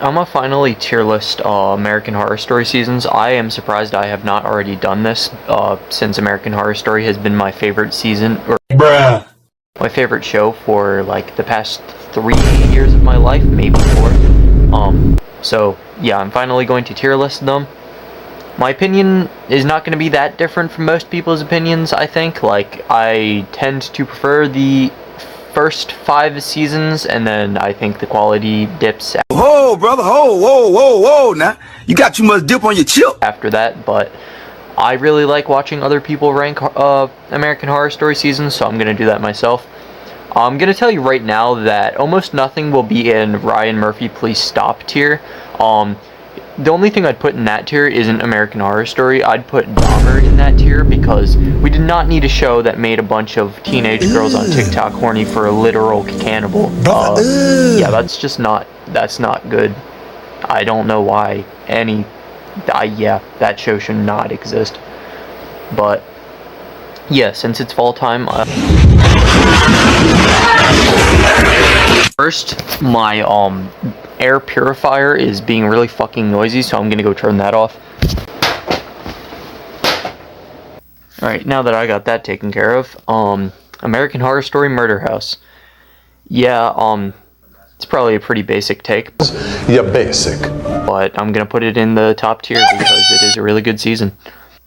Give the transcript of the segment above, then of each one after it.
Alright, I'm gonna finally tier list American Horror Story seasons. I am surprised I have not already done this, since American Horror Story has been my favorite season, or Bruh. my favorite show for, like, the past 3 years of my life, maybe 4. So, yeah, I'm finally going to tier list them. My opinion is not going to be that different from most people's opinions, I think. Like, I tend to prefer the first 5 seasons, and then I think the quality dips Whoa, brother, whoa, now. You got too much dip on your chip. after that, but I really like watching other people rank American Horror Story seasons, so I'm going to do that myself. I'm going to tell you right now that almost nothing will be in Ryan Murphy Please Stop tier. The only thing I'd put in that tier isn't American Horror Story. I'd put Dahmer in that tier because we did not need a show that made a bunch of teenage girls on TikTok horny for a literal cannibal. Yeah, that's not good. I don't know why yeah, that show should not exist. But yeah, since it's fall time, first, my air purifier is being really fucking noisy, so I'm gonna go turn that off. Alright, now that I got that taken care of, American Horror Story Murder House. Yeah, it's probably a pretty basic take. Yeah, basic. But I'm gonna put it in the top tier because it is a really good season.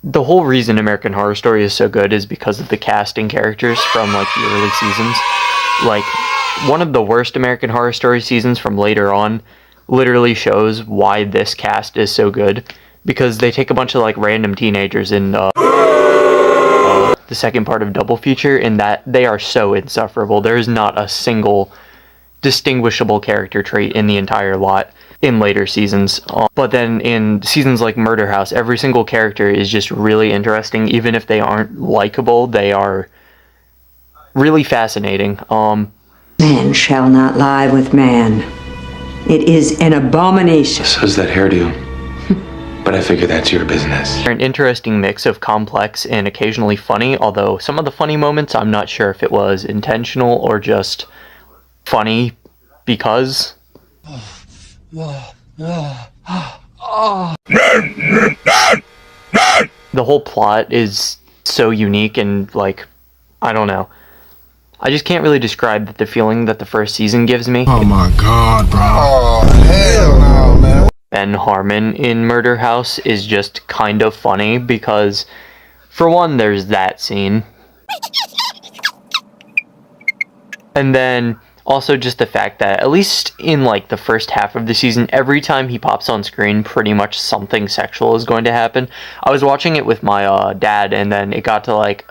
The whole reason American Horror Story is so good is because of the casting characters from, like, the early seasons. Like, one of the worst American Horror Story seasons from later on literally shows why this cast is so good. Because they take a bunch of, like, random teenagers in the second part of Double Feature, and that they are so insufferable. There's not a single distinguishable character trait in the entire lot in later seasons. But then in seasons like Murder House, every single character is just really interesting. Even if they aren't likable, they are really fascinating. Man shall not lie with man. It is an abomination. So's that hairdo. But I figure that's your business. They're an interesting mix of complex and occasionally funny, although some of the funny moments, I'm not sure if it was intentional or just funny because. The whole plot is so unique and, like, I don't know. I just can't really describe the feeling that the first season gives me. Oh my god, bro. Oh, hell no, man. Ben Harmon in Murder House is just kind of funny because, for one, there's that scene. And then also just the fact that, at least in, like, the first half of the season, every time he pops on screen, pretty much something sexual is going to happen. I was watching it with my dad, and then it got to, like,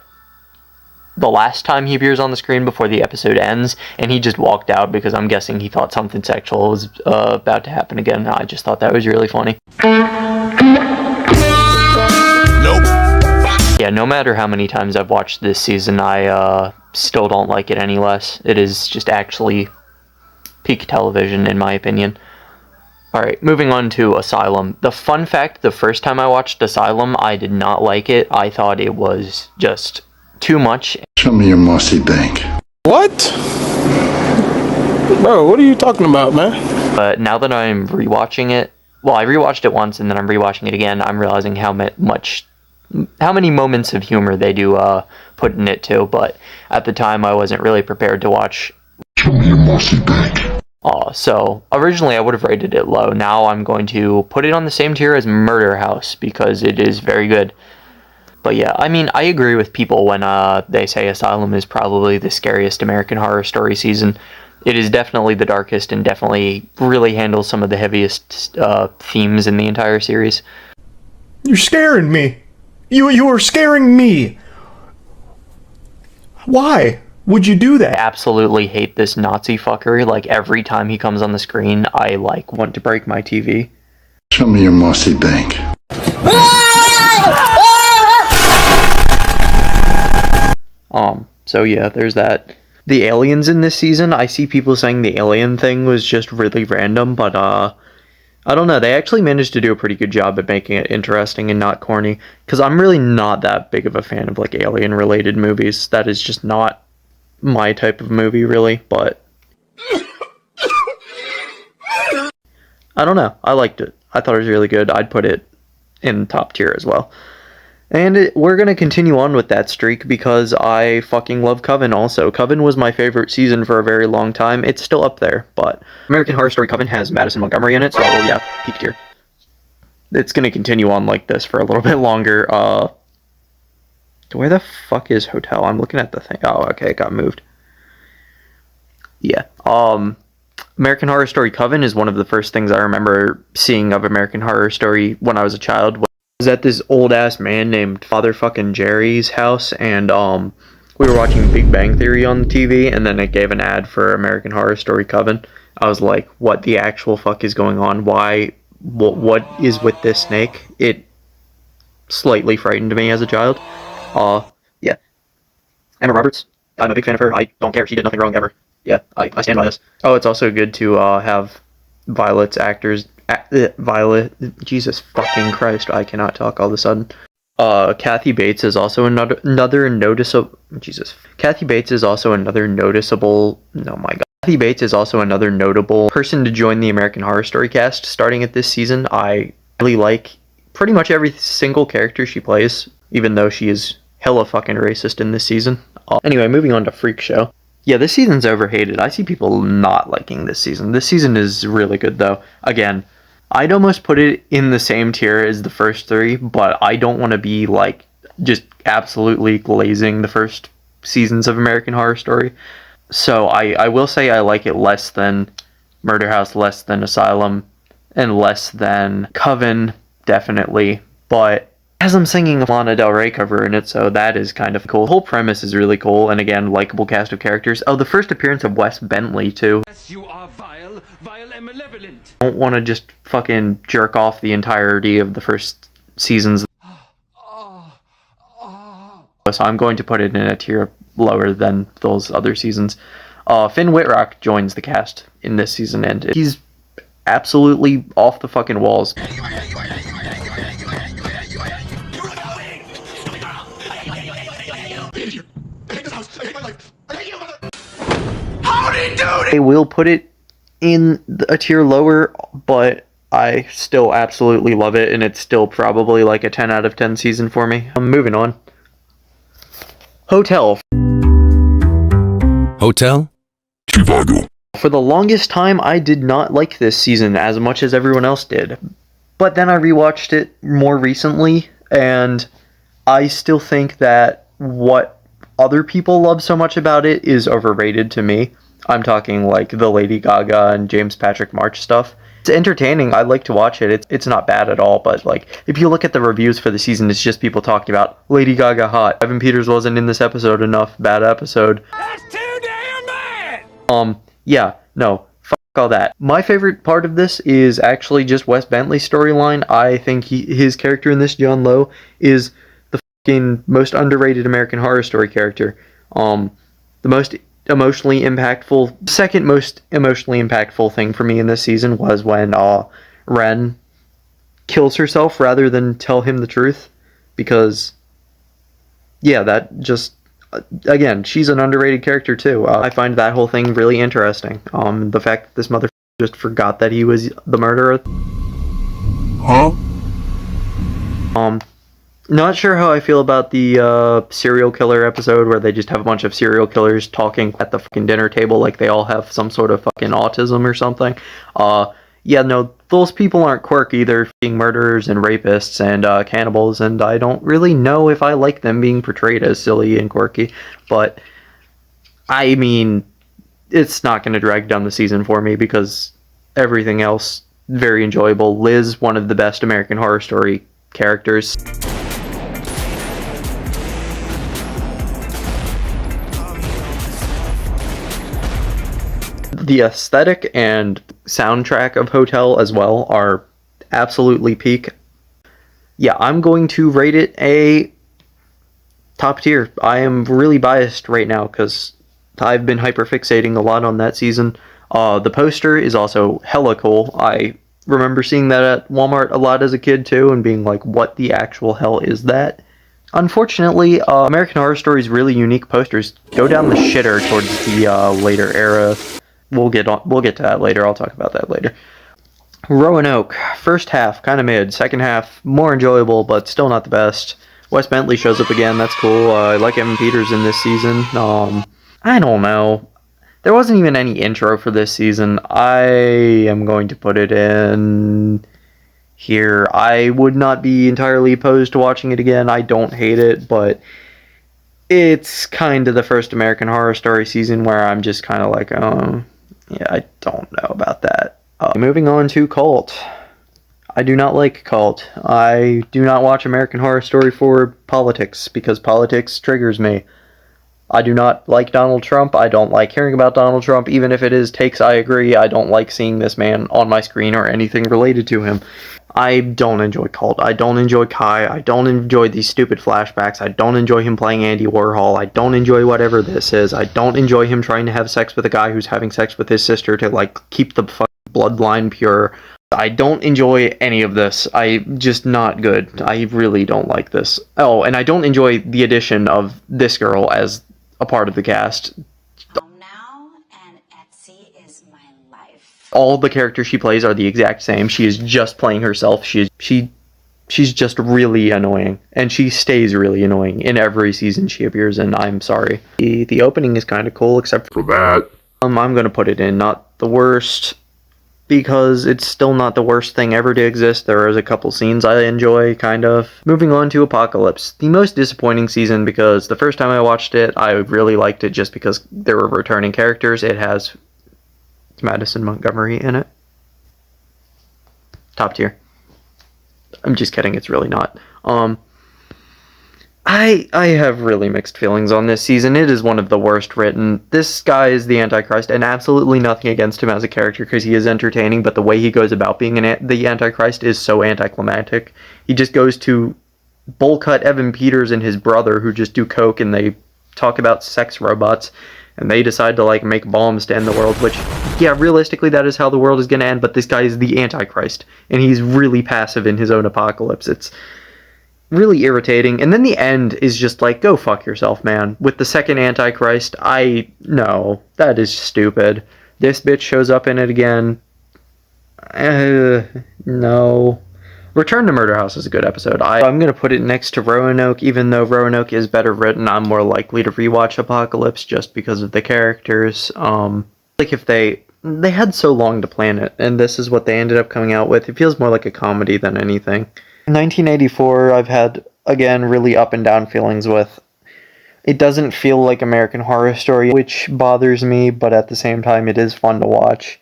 the last time he appears on the screen before the episode ends, and he just walked out because I'm guessing he thought something sexual was about to happen again. I just thought that was really funny. Nope. Yeah, no matter how many times I've watched this season, I still don't like it any less. It is just actually peak television, in my opinion. Alright, moving on to Asylum. The fun fact, the first time I watched Asylum, I did not like it. I thought it was just too much. Show me your mossy bank. What? Bro, what are you talking about, man? But now that I'm rewatching it, well, I rewatched it once and then I'm rewatching it again, I'm realizing how many moments of humor they do put in it too, but at the time I wasn't really prepared to watch. Show me your mossy bank. So originally I would have rated it low. Now I'm going to put it on the same tier as Murder House because it is very good. But yeah, I mean, I agree with people when they say Asylum is probably the scariest American Horror Story season. It is definitely the darkest and definitely really handles some of the heaviest themes in the entire series. You're scaring me. You are scaring me. Why would you do I that? absolutely hate this Nazi fucker. Like, every time he comes on the screen, I, like, want to break my TV. Show me your mossy bank. So yeah, there's that. The aliens in this season, I see people saying the alien thing was just really random, but I don't know, they actually managed to do a pretty good job at making it interesting and not corny, because I'm really not that big of a fan of, like, alien-related movies. That is just not my type of movie, really, but I don't know. I liked it. I thought it was really good. I'd put it in top tier as well. And we're going to continue on with that streak because I fucking love Coven also. Coven was my favorite season for a very long time. It's still up there, but American Horror Story Coven has Madison Montgomery in it, so yeah, peak tier. It's going to continue on like this for a little bit longer. Where the fuck is Hotel? I'm looking at the thing. Oh, okay, it got moved. Yeah. American Horror Story Coven is one of the first things I remember seeing of American Horror Story when I was a child. I was at this old ass man named Father fucking Jerry's house, and we were watching Big Bang Theory on the TV, and then it gave an ad for American Horror Story Coven. I was like, what the actual fuck is going on? Why? What is with this snake? It slightly frightened me as a child. Yeah. Emma Roberts. I'm a big fan of her. I don't care. She did nothing wrong ever. Yeah, I stand by this. Oh, it's also good to have Violet's actors... Violet... Jesus fucking Christ, I cannot talk all of a sudden. Kathy Bates is also another noticeable... Jesus. Kathy Bates is also another noticeable... Oh my god. Kathy Bates is also another notable person to join the American Horror Story cast starting at this season. I really like pretty much every single character she plays, even though she is hella fucking racist in this season. Anyway, moving on to Freak Show. Yeah, this season's overhated. I see people not liking this season. This season is really good, though. Again, I'd almost put it in the same tier as the first three, but I don't want to be, like, just absolutely glazing the first seasons of American Horror Story. So I will say I like it less than Murder House, less than Asylum, and less than Coven, definitely. But as I'm singing a Lana Del Rey cover in it, so that is kind of cool. The whole premise is really cool, and again, likable cast of characters. Oh, the first appearance of Wes Bentley, too. Yes, you are vile, vile and malevolent. I don't want to just fucking jerk off the entirety of the first seasons. So I'm going to put it in a tier lower than those other seasons. Finn Whitrock joins the cast in this season, and he's absolutely off the fucking walls. I will put it in a tier lower, but I still absolutely love it, and it's still probably like a 10 out of 10 season for me. I'm moving on. Hotel. Hotel? Chicago. For the longest time, I did not like this season as much as everyone else did. But then I rewatched it more recently, and I still think that what other people love so much about it is overrated to me. I'm talking like the Lady Gaga and James Patrick March stuff. It's entertaining. I like to watch it. It's not bad at all, but like if you look at the reviews for the season, it's just people talking about Lady Gaga hot. Evan Peters wasn't in this episode enough. Bad episode. That's too damn bad! Yeah, no. Fuck all that. My favorite part of this is actually just Wes Bentley's storyline. I think his character in this, John Lowe, is the fucking most underrated American Horror Story character. The most emotionally impactful, second most emotionally impactful thing for me in this season was when Ren kills herself rather than tell him the truth, because yeah, that just again, she's an underrated character too. I find that whole thing really interesting. The fact that this motherfucker just forgot that he was the murderer. Huh? Not sure how I feel about the serial killer episode where they just have a bunch of serial killers talking at the fucking dinner table like they all have some sort of fucking autism or something. Yeah, no, those people aren't quirky. They're being murderers and rapists and cannibals, and I don't really know if I like them being portrayed as silly and quirky. But, I mean, it's not going to drag down the season for me because everything else, very enjoyable. Liz, one of the best American Horror Story characters. The aesthetic and soundtrack of Hotel as well are absolutely peak. Yeah, I'm going to rate it a top tier. I am really biased right now because I've been hyperfixating a lot on that season. The poster is also hella cool. I remember seeing that at Walmart a lot as a kid too and being like, what the actual hell is that? Unfortunately, American Horror Story's really unique posters go down the shitter towards the later era. We'll get to that later. I'll talk about that later. Roanoke, first half, kind of mid. Second half, more enjoyable, but still not the best. Wes Bentley shows up again, that's cool. I like Evan Peters in this season. I don't know. There wasn't even any intro for this season. I am going to put it in here. I would not be entirely opposed to watching it again. I don't hate it, but it's kind of the first American Horror Story season where I'm just kind of like, yeah, I don't know about that. Moving on to Cult. I do not like Cult. I do not watch American Horror Story for politics, because politics triggers me. I do not like Donald Trump. I don't like hearing about Donald Trump, even if it is takes I agree. I don't like seeing this man on my screen or anything related to him. I don't enjoy Cult. I don't enjoy Kai. I don't enjoy these stupid flashbacks. I don't enjoy him playing Andy Warhol. I don't enjoy whatever this is. I don't enjoy him trying to have sex with a guy who's having sex with his sister to, like, keep the fucking bloodline pure. I don't enjoy any of this. I'm just not good. I really don't like this. Oh, and I don't enjoy the addition of this girl as a part of the cast. Now and Etsy is my life. All the characters she plays are the exact same. She is just playing herself. She's just really annoying, and she stays really annoying in every season she appears in. I'm sorry. The opening is kind of cool, except For that. I'm gonna put it in not the worst, because it's still not the worst thing ever to exist. There is a couple scenes I enjoy, kind of. Moving on to Apocalypse. The most disappointing season, because the first time I watched it, I really liked it just because there were returning characters. It has Madison Montgomery in it. Top tier. I'm just kidding, it's really not. I have really mixed feelings on this season. It is one of the worst written. This guy is the Antichrist, and absolutely nothing against him as a character because he is entertaining, but the way he goes about being the Antichrist is so anticlimactic. He just goes to bowl cut Evan Peters and his brother, who just do coke, and they talk about sex robots, and they decide to, like, make bombs to end the world, which, yeah, realistically that is how the world is going to end, but this guy is the Antichrist, and he's really passive in his own apocalypse. It's really irritating. And then the end is just like, go fuck yourself, man. With the second Antichrist, no, that is stupid. This bitch shows up in it again. No. Return to Murder House is a good episode. I'm gonna put it next to Roanoke, even though Roanoke is better written. I'm more likely to rewatch Apocalypse just because of the characters. Like, if they had so long to plan it, and this is what they ended up coming out with. It feels more like a comedy than anything. 1984, I've had, again, really up and down feelings with. It doesn't feel like American Horror Story, which bothers me, but at the same time, it is fun to watch.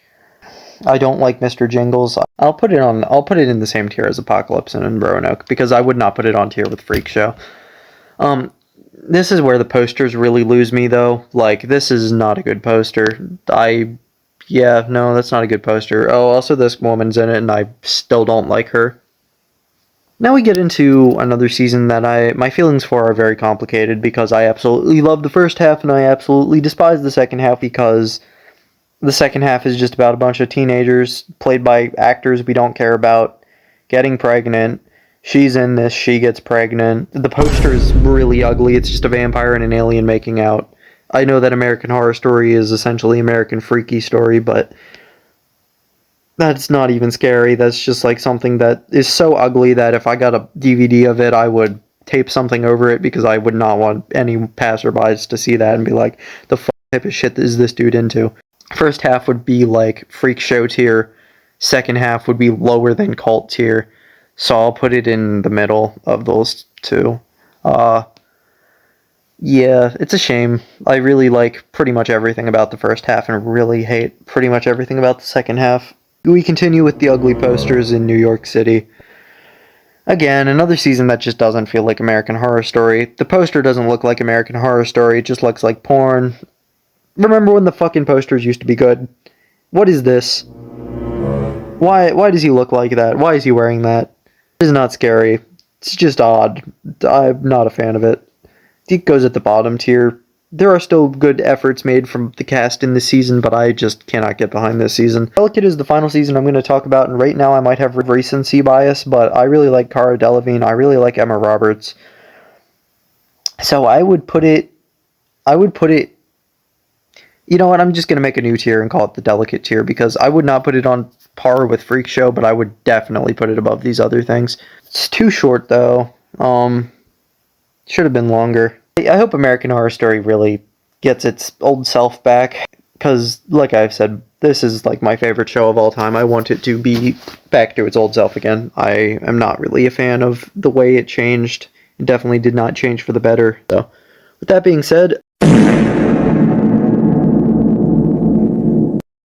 I don't like Mr. Jingles. I'll put it in the same tier as Apocalypse and Roanoke, because I would not put it on tier with Freak Show. This is where the posters really lose me, though. Like, this is not a good poster. Yeah, no, that's not a good poster. Oh, also this woman's in it, and I still don't like her. Now we get into another season that my feelings for are very complicated, because I absolutely love the first half and I absolutely despise the second half, because the second half is just about a bunch of teenagers played by actors we don't care about getting pregnant. She's in this, she gets pregnant. The poster is really ugly. It's just a vampire and an alien making out. I know that American Horror Story is essentially American Freaky Story, but that's not even scary. That's just like something that is so ugly that if I got a DVD of it, I would tape something over it, because I would not want any passerbys to see that and be like, the fuck type of shit is this dude into? First half would be like Freak Show tier. Second half would be lower than Cult tier. So I'll put it in the middle of those two. Yeah, it's a shame. I really like pretty much everything about the first half and really hate pretty much everything about the second half. We continue with the ugly posters in New York City. Again, another season that just doesn't feel like American Horror Story. The poster doesn't look like American Horror Story, it just looks like porn. Remember when the fucking posters used to be good? What is this? Why does he look like that? Why is he wearing that? It is not scary. It's just odd. I'm not a fan of it. It goes at the bottom tier. There are still good efforts made from the cast in this season, but I just cannot get behind this season. Delicate is the final season I'm going to talk about, and right now I might have recency bias, but I really like Cara Delevingne, I really like Emma Roberts. So I would put it You know what? I'm just gonna make a new tier and call it the delicate tier because I would not put it on par with Freak Show, but I would definitely put it above these other things. It's too short though. Should have been longer. I hope American Horror Story really gets its old self back because, like I've said, this is like my favorite show of all time. I want it to be back to its old self again. I am not really a fan of the way it changed. It definitely did not change for the better. So, with that being said.